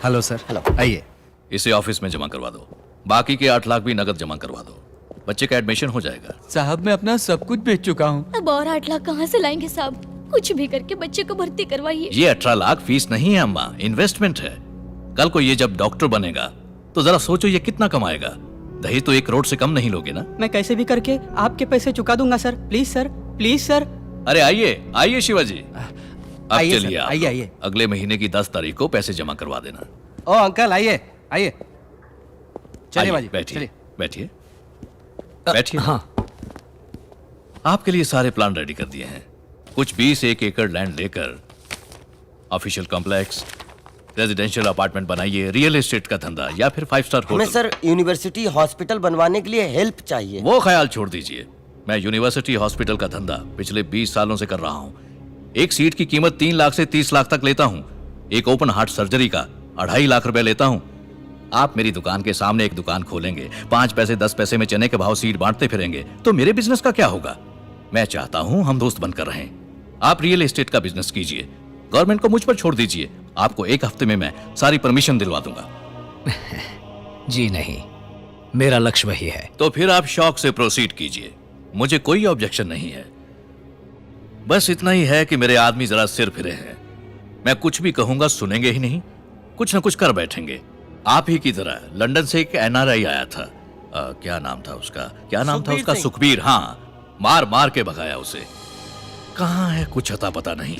Hello sir. Hello. आइए। इसे office में जमा करवा दो, बाकी के 8 लाख भी नगद जमा करवा दो। बच्चे का एडमिशन हो जाएगा। साहब मैं अपना सब कुछ बेच चुका हूँ। अब और 8 लाख कहाँ से लाएंगे साहब? कुछ भी करके बच्चे को भर्ती करवाइए। ये 18 लाख फीस नहीं है अम्मा, इन्वेस्टमेंट है। कल को ये जब डॉक्टर बनेगा तो जरा सोचो ये कितना कमाएगा। दहेज तो 1 करोड़ से कम नहीं लोगे ना? मैं कैसे भी करके आपके पैसे चुका दूंगा sir. Please sir, please sir. अरे आइए आइए शिवाजी, अब आइए चलिए सर, आप आइए, लोग। आइए। अगले महीने की 10 तारीख को पैसे जमा करवा देना। ओ अंकल आइए आइए। चलिए आइए, बाजी बैठिए चलिए। बैठिए बैठिए। हाँ। आपके लिए सारे प्लान रेडी कर दिए हैं। कुछ 20 एकड़ लैंड लेकर ऑफिशियल कॉम्प्लेक्स, रेजिडेंशियल अपार्टमेंट बनाइए, रियल एस्टेट का धंधा या फिर 5 स्टार हमें होटल। सर यूनिवर्सिटी हॉस्पिटल बनवाने के लिए हेल्प चाहिए। वो ख्याल छोड़ दीजिए। मैं यूनिवर्सिटी हॉस्पिटल का धंधा पिछले 20 सालों से कर रहा हूं। एक सीट की कीमत 3 लाख से 30 लाख तक लेता हूं। एक ओपन हार्ट सर्जरी का 2.5 लाख रुपए लेता हूं। आप मेरी दुकान के सामने एक दुकान खोलेंगे, 5 पैसे 10 पैसे में चने के भाव सीट बांटते फिरेंगे तो मेरे बिजनेस का क्या होगा? मैं चाहता हूं हम दोस्त बनकर रहें। आप रियल एस्टेट का बिजनेस कीजिए, गवर्नमेंट को मुझ पर छोड़ दीजिए। आपको 1 हफ्ते में मैं सारी परमिशन दिलवा दूंगा। जी नहीं, मेरा लक्ष्य वही है। तो फिर आप शौक से प्रोसीड कीजिए, मुझे कोई ऑब्जेक्शन नहीं है। बस इतना ही है कि मेरे आदमी जरा सिर फिरे हैं। मैं कुछ भी कहूंगा सुनेंगे ही नहीं, कुछ न कुछ कर बैठेंगे। आप ही की तरह लंदन से एक एनआरआई आया था। क्या नाम था उसका? सुखबीर। हाँ, मार मार के भगाया उसे। कहाँ है कुछ अता पता नहीं।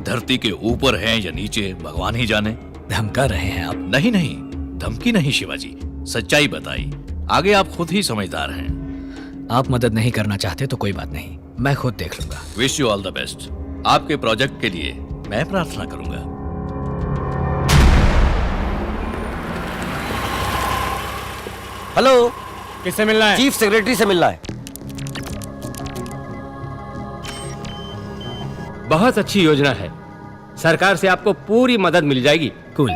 धरती के ऊपर है या नीचे भगवान ही जाने। धमका रहे हैं आप? नहीं नहीं, धमकी नहीं शिवाजी, सच्चाई बताई। आगे आप खुद ही समझदार हैं। आप मदद नहीं करना चाहते तो कोई बात नहीं, मैं खुद देख लूंगा। Wish you all the best. आपके प्रोजेक्ट के लिए मैं प्रार्थना करूंगा। हेलो, किससे मिलना है? चीफ सेक्रेटरी से मिलना है। बहुत अच्छी योजना है, सरकार से आपको पूरी मदद मिल जाएगी। कूल।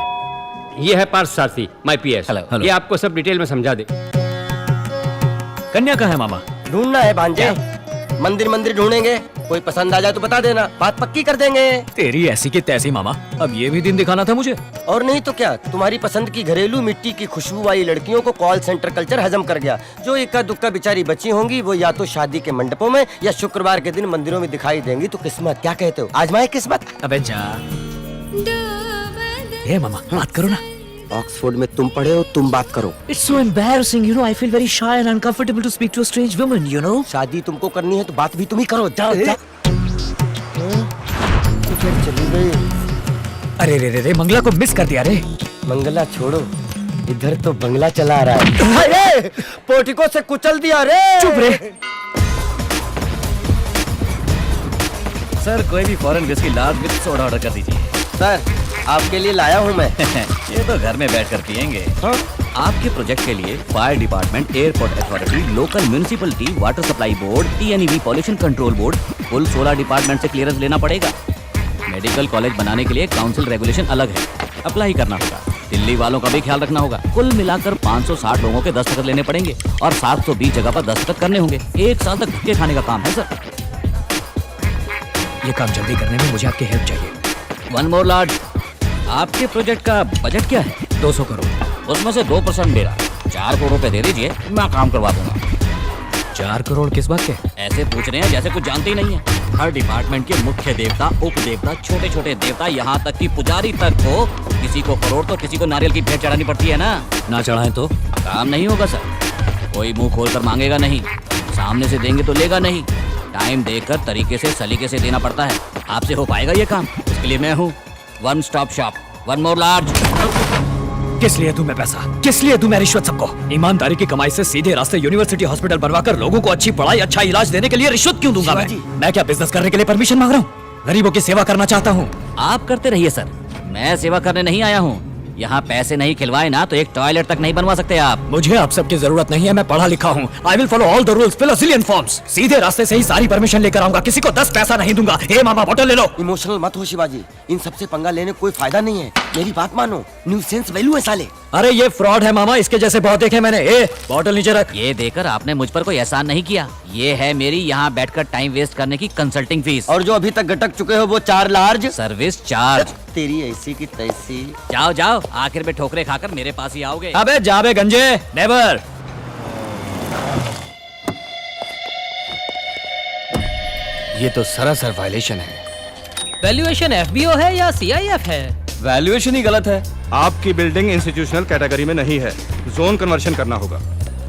ये है पार्थ सारथी, माय पीएस। हेलो। ये आपको सब डिटेल में समझा दे। कन्या कहाँ है मामा? ढूंढना है भांजे। मंदिर मंदिर ढूंढेंगे, कोई पसंद आ जाए तो बता देना, बात पक्की कर देंगे। तेरी ऐसी की तैसी मामा, अब ये भी दिन दिखाना था मुझे। और नहीं तो क्या, तुम्हारी पसंद की घरेलू मिट्टी की खुशबू वाली लड़कियों को कॉल सेंटर कल्चर हजम कर गया। जो इक्का दुक्का बेचारी बची होंगी वो या तो शादी के मंडपों में या शुक्रवार के दिन मंदिरों में दिखाई देंगी। तो किस्मत, क्या कहते हो, आजमाए किस्मत। अबे जा। ये मामा बात करो ना। ऑक्सफोर्ड में तुम पढ़े हो, तुम बात करो। It's so embarrassing, you know. I feel very shy and uncomfortable to speak to a strange woman, you know. शादी तुमको करनी है तो बात भी तुम ही करो। जाओ जा। तो फिर चली गई। अरे रे रे रे, मंगला को मिस कर दिया रे। मंगला छोड़ो, इधर तो बंगला चला आ रहा है। अरे, पोर्टिको से कुचल दिया रे। चुप रे। सर कोई भी foreign whisky large with soda order कर दीजिए। सर आपके लिए लाया हूँ मैं। ये तो घर में बैठकर पियेंगे। हाँ? आपके प्रोजेक्ट के लिए fire department, airport authority, local municipality, water supply board, TNEB pollution control board, कुल 16 डिपार्टमेंट से क्लियरेंस लेना पड़ेगा। मेडिकल कॉलेज बनाने के लिए काउंसिल रेगुलेशन अलग है, अप्लाई करना होगा। दिल्ली वालों का भी ख्याल रखना होगा। कुल मिलाकर 560 लोगों के दस्तखत लेने पड़ेंगे और 720 जगह पर दस्तखत करने होंगे। 1 साल तक धक्के खाने का काम है सर। ये काम जल्दी करने में मुझे आपकी हेल्प चाहिए। वन मोर लॉर्ड, आपके प्रोजेक्ट का बजट क्या है? 200 करोड़। उसमें से 2% मेरा। 4 करोड़ रुपए दे दीजिए, मैं काम करवा दूंगा। 4 करोड़ किस बात के? ऐसे पूछ रहे हैं जैसे कुछ जानते ही नहीं है। हर डिपार्टमेंट के मुख्य देवता, उप देवता, छोटे छोटे देवता, यहाँ तक कि पुजारी तक को, किसी को करोड़ तो किसी को नारियल की भेंट चढ़ानी पड़ती है ना। ना चढ़ाएं तो काम नहीं होगा सर। कोई मुंह खोलकर मांगेगा नहीं, सामने से देंगे तो लेगा नहीं। टाइम देकर तरीके से सलीके से देना पड़ता है। आपसे हो पाएगा ये काम? इसके लिए मैं हूँ। One stop shop, one more large. किस लिए दूं मैं पैसा? किस लिए दूं मैं रिश्वत सबको? ईमानदारी की कमाई से सीधे रास्ते यूनिवर्सिटी हॉस्पिटल बनवाकर लोगों को अच्छी पढ़ाई, अच्छा इलाज देने के लिए रिश्वत क्यों दूंगा मैं क्या बिजनेस करने के लिए परमिशन मांग रहा हूँ? गरीबों की सेवा करना चाहता हूँ। आप करते रहिए सर, मैं सेवा करने नहीं आया हूँ। यहाँ पैसे नहीं खिलवाए ना तो एक टॉयलेट तक नहीं बनवा सकते आप। मुझे आप सबकी जरूरत नहीं है, मैं पढ़ा लिखा हूँ। I will follow all the rules, fill a zillion forms. सीधे रास्ते से ही सारी परमिशन लेकर आऊंगा, किसी को 10 पैसा नहीं दूंगा। हे मामा बोतल ले लो। इमोशनल मत हो शिवाजी, इन सबसे पंगा लेने कोई फायदा नहीं है। मेरी बात मानो, न्यूसेंस वैल्यू है साले। अरे ये फ्रॉड है मामा, इसके जैसे बहुत देखे मैंने। ए बॉटल नीचे रख। ये देकर आपने मुझ पर कोई एहसान नहीं किया। ये है मेरी यहाँ बैठकर टाइम वेस्ट करने की कंसल्टिंग फीस और जो अभी तक गटक चुके हो वो 4 लार्ज। Service charge. तेरी ऐसी की तैसी। जाओ जाओ, आखिर में ठोकरे खाकर मेरे पास ही आओगे। अबे जाबे गंजे, नेवर। ये तो सरासर वायलेशन है। वैल्यूएशन एफबीओ है या सीआईएफ है? वैल्यूएशन ही गलत है। आपकी बिल्डिंग इंस्टीट्यूशनल कैटेगरी में नहीं है, जोन कन्वर्शन करना होगा।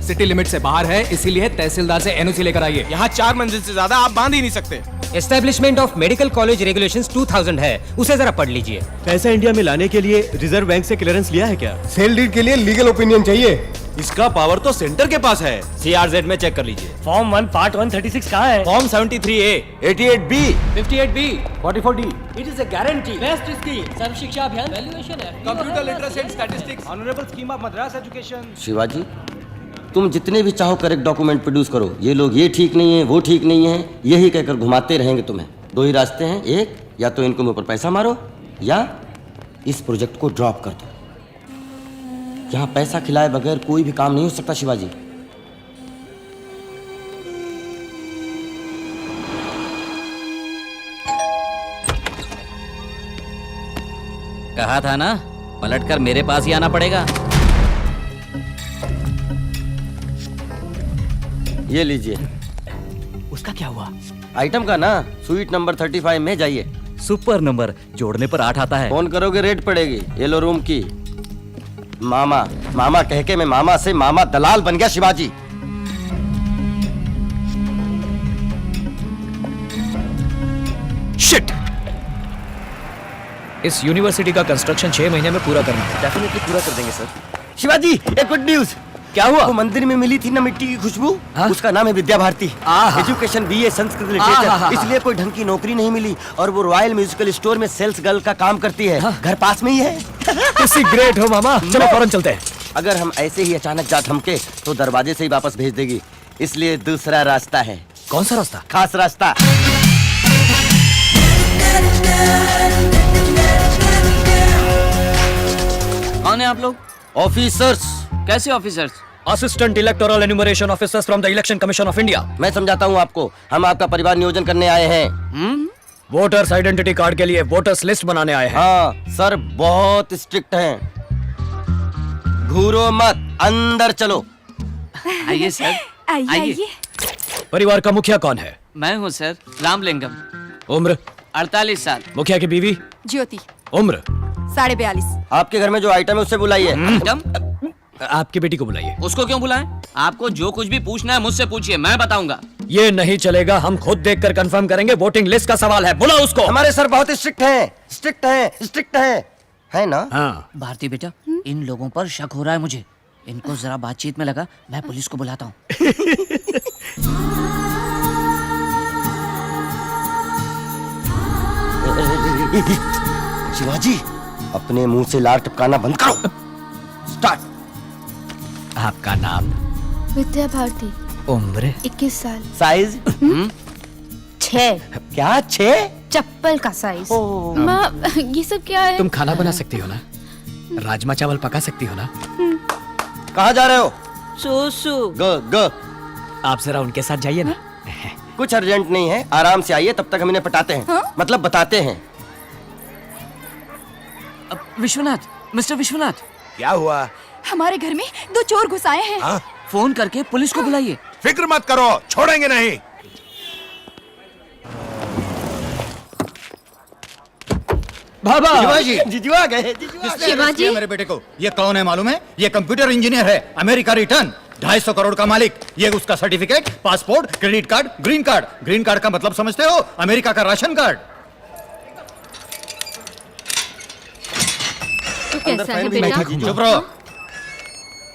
सिटी लिमिट से बाहर है, इसीलिए तहसीलदार से एनओसी लेकर आइए। यहाँ 4 मंजिल से ज्यादा आप बांध ही नहीं सकते। Establishment of medical college regulations 2000 है, उसे जरा पढ़ लीजिए। पैसा इंडिया में लाने के लिए रिजर्व बैंक से क्लियरंस लिया है क्या? सेल डीड के लिए लीगल ओपिनियन चाहिए। इसका पावर तो सेंटर के पास है। CRZ में चेक कर लीजिए। फॉर्म 1 पार्ट 136 कहाँ है? Form 73A, 88B, 58B, 44D। It is a guarantee. Best scheme Sarva Shiksha Abhiyan valuation है। Computer literacy and statistics, honourable scheme of Madras education. Shivaji तुम जितने भी चाहो करेक्ट डॉक्यूमेंट प्रोड्यूस करो। ये लोग ये ठीक नहीं है, वो ठीक नहीं है, यही कहकर घुमाते रहेंगे तुम्हें। 2 ही रास्ते हैं, एक या तो इनको मुंह पर पैसा मारो या इस प्रोजेक्ट को ड्रॉप कर दो। यहाँ पैसा खिलाए बगैर कोई भी काम नहीं हो सकता शिवाजी। कहा था ना, पलटकर मेरे पास ही आना पड़ेगा। ये लीजिए। उसका क्या हुआ? आइटम का ना, स्वीट नंबर 35 में जाइए। सुपर नंबर, जोड़ने पर 8 आता है। फोन करोगे रेट पड़ेगी। येलो रूम की। मामा मामा कह के मैं मामा से मामा दलाल बन गया शिवाजी। शिट। इस यूनिवर्सिटी का कंस्ट्रक्शन 6 महीने में पूरा करना है। डेफिनेटली पूरा कर देंगे सर। शिवाजी एक गुड न्यूज। क्या हुआ? वो मंदिर में मिली थी ना मिट्टी की खुशबू, हाँ? उसका नाम है विद्या भारती। आहा। एजुकेशन BA संस्कृत आहा। लिटरेचर, इसलिए कोई ढंग की नौकरी नहीं मिली और वो रॉयल म्यूजिकल स्टोर में सेल्स गर्ल का काम करती है। घर पास में ही है। किसी ग्रेट हो मामा, चलो फौरन चलते हैं। अगर हम ऐसे ही अचानक जा थमके तो दरवाजे से ही वापस भेज देगी, इसलिए दूसरा रास्ता है। कौन सा रास्ता? खास रास्ता। कौन है आप लोग? ऑफिसर्स। कैसे officers? Assistant electoral enumeration officers from the election commission of India. मैं समझाता हूँ आपको, हम आपका परिवार नियोजन करने आए हैं। वोटर्स आइडेंटिटी कार्ड के लिए वोटर्स लिस्ट बनाने आए हैं। हाँ सर, बहुत स्ट्रिक्ट हैं। घूरो मत, अंदर चलो। आइए सर, आइए। परिवार का मुखिया कौन है? मैं हूँ सर, रामलिंगम। उम्र? 48 साल। मुखिया की बीवी? ज्योति उम्र? 42.5। आपके घर में जो आइटम है उससे बुलाइए। आपकी बेटी को बुलाइए। उसको क्यों बुलाएं? आपको जो कुछ भी पूछना है मुझसे पूछिए, मैं बताऊंगा। ये नहीं चलेगा, हम खुद देखकर कंफर्म करेंगे। वोटिंग लिस्ट का सवाल है, बुलाओ उसको। हमारे सर बहुत स्ट्रिक्ट हैं, स्ट्रिक्ट हैं, स्ट्रिक्ट हैं, है ना? हाँ। भारती बेटा, इन लोगों पर शक हो रहा है मुझे। इनको जरा बातचीत में लगा, मैं पुलिस को बुलाता हूँ। शिवाजी अपने मुंह से लार टपकाना बंद करो। स्टार्ट। आपका नाम? विद्या भारती। उम्र? 21 साल। साइज? 6। क्या 6? चप्पल का साइज। माँ ये सब क्या है? तुम खाना बना सकती हो ना? राजमा चावल पका सकती हो ना? कहाँ जा रहे हो? सुसु। ग। आप जरा उनके साथ जाइए ना। कुछ अर्जेंट नहीं है, आराम से आइए, तब तक हम इन्हें पटाते हैं। मतलब बताते हैं। विश्वनाथ, मिस्टर विश्वनाथ, क्या हुआ? हमारे घर में 2 चोर घुस आए हैं। फोन करके पुलिस को बुलाइए। फिक्र मत करो, छोड़ेंगे नहीं। बाबा। शिवाजी जीजू आ गए। शिवाजी। मेरे बेटे को ये कौन है मालूम है? ये कंप्यूटर इंजीनियर है, अमेरिका रिटर्न, 250 करोड़ का मालिक। ये उसका certificate, passport, credit card, green card. Green card का मतलब समझते हो? अमेरिका का राशन कार्ड। तो कैसा है बेटा? चुप रहो।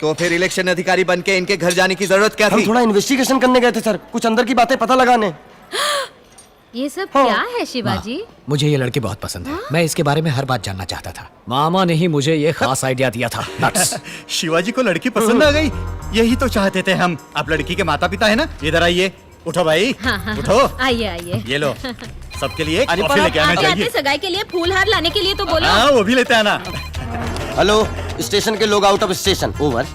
तो फिर इलेक्शन अधिकारी बन के इनके घर जाने की जरूरत क्या हम थी? थोड़ा इन्वेस्टिगेशन करने गए थे सर, कुछ अंदर की बातें पता लगाने। ये सब क्या है शिवाजी? मुझे ये लड़की बहुत पसंद है। मैं इसके बारे में हर बात जानना चाहता था। मामा ने ही मुझे ये खास आइडिया दिया था। Nuts। शिवाजी को लड़की पसंद आ गई, यही तो चाहते थे हम। आप लड़की के माता पिता है ना? इधर आइए, उठो भाई। उठो। आइए आइए। ये लो, सबके लिए कॉफी लेके आना आते चाहिए। आते सगाई के लिए फूल हार लाने के लिए तो बोलो। हाँ, वो भी लेते आना। हेलो, स्टेशन के लोग आउट ऑफ स्टेशन। ओवर।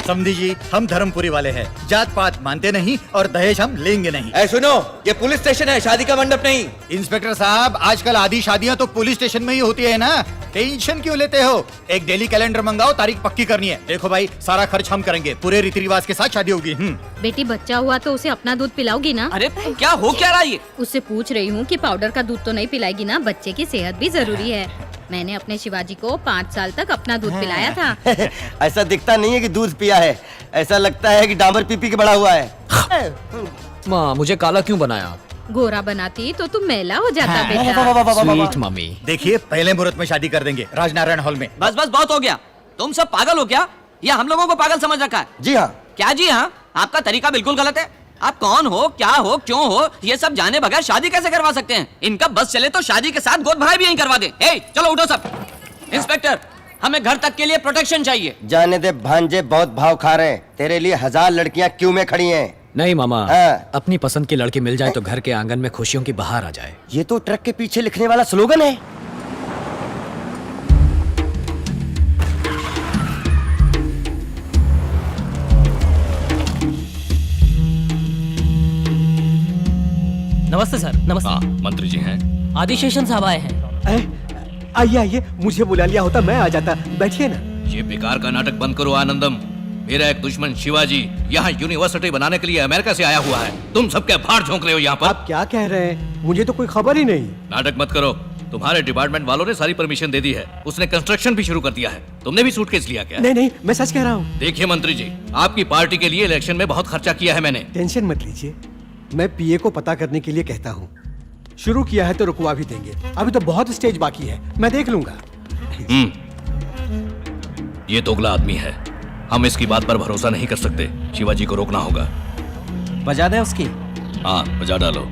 समझी जी, हम धर्मपुरी वाले हैं, जात पात मानते नहीं और दहेज हम लेंगे नहीं। ए सुनो, ये पुलिस स्टेशन है, शादी का मंडप नहीं। इंस्पेक्टर साहब, आजकल आधी शादियां तो पुलिस स्टेशन में ही होती है ना, टेंशन क्यों लेते हो? एक डेली कैलेंडर मंगाओ, तारीख पक्की करनी है। देखो भाई, सारा खर्च हम करेंगे, पूरे रीति रिवाज के साथ शादी होगी। बेटी बच्चा हुआ तो उसे अपना दूध पिलाओगी ना? अरे क्या हो क्या रहा है ये? उससे पूछ रही हूँ कि पाउडर का दूध तो नहीं पिलाएगी ना? बच्चे की सेहत भी जरूरी है। मैंने अपने शिवाजी को 5 साल तक अपना दूध पिलाया था। ऐसा दिखता नहीं है कि दूध पिया है, ऐसा लगता है कि डांबर पी के बड़ा हुआ है। माँ, मुझे काला क्यों बनाया? गोरा बनाती तो तुम मैला हो जाता बेटा। Sweet mummy. देखिए, पहले मुहूर्त में शादी कर देंगे, राजनारायण हॉल में। बस बस बहुत हो गया। तुम सब पागल हो क्या, या हम लोगों को पागल समझ रखा है? जी हाँ। क्या जी हाँ? आपका तरीका बिल्कुल गलत है। आप कौन हो, क्या हो, क्यों हो, ये सब जाने बगैर शादी कैसे करवा सकते हैं? इनका बस चले तो शादी के साथ गोद भराई भी यहीं करवा दे। चलो उठो सब। इंस्पेक्टर, हमें घर तक के लिए प्रोटेक्शन चाहिए। जाने दे भांजे, बहुत भाव खा रहे हैं। तेरे लिए 1000 लड़कियां क्यों में खड़ी हैं। नहीं मामा, हाँ। अपनी पसंद की लड़की मिल जाए तो घर के आंगन में खुशियों की बहार आ जाए। ये तो ट्रक के पीछे लिखने वाला स्लोगन है। नमस्ते सर। नमस्ते। हाँ, मंत्री जी हैं। आदिशेषन साहब आए हैं। आइए आइए, मुझे बुला लिया होता मैं आ जाता। बैठिए ना। ये बेकार का नाटक बंद करो आनंदम। मेरा एक दुश्मन शिवाजी यहाँ यूनिवर्सिटी बनाने के लिए अमेरिका से आया हुआ है। तुम सब क्या भाड़ झोंक रहे हो यहाँ पर? आप क्या कह रहे हैं? मुझे तो कोई खबर ही नहीं। नाटक मत करो। तुम्हारे डिपार्टमेंट वालों ने सारी परमिशन दे दी है। उसने कंस्ट्रक्शन भी शुरू कर दिया है। तुमने भी सूटकेस लिया क्या? नहीं नहीं, मैं सच कह रहा हूँ। देखिए मंत्री जी, आपकी पार्टी के लिए इलेक्शन में बहुत खर्चा किया है मैंने। टेंशन मत लीजिए, मैं पीए को पता करने के लिए कहता हूँ। शुरू किया है तो रुकवा भी देंगे। अभी तो बहुत स्टेज बाकी है, मैं देख लूंगा। ये दोगला आदमी है, हम इसकी बात पर भरोसा नहीं कर सकते। शिवाजी को रोकना होगा। बजा दे उसकी। हाँ, बजा डालो।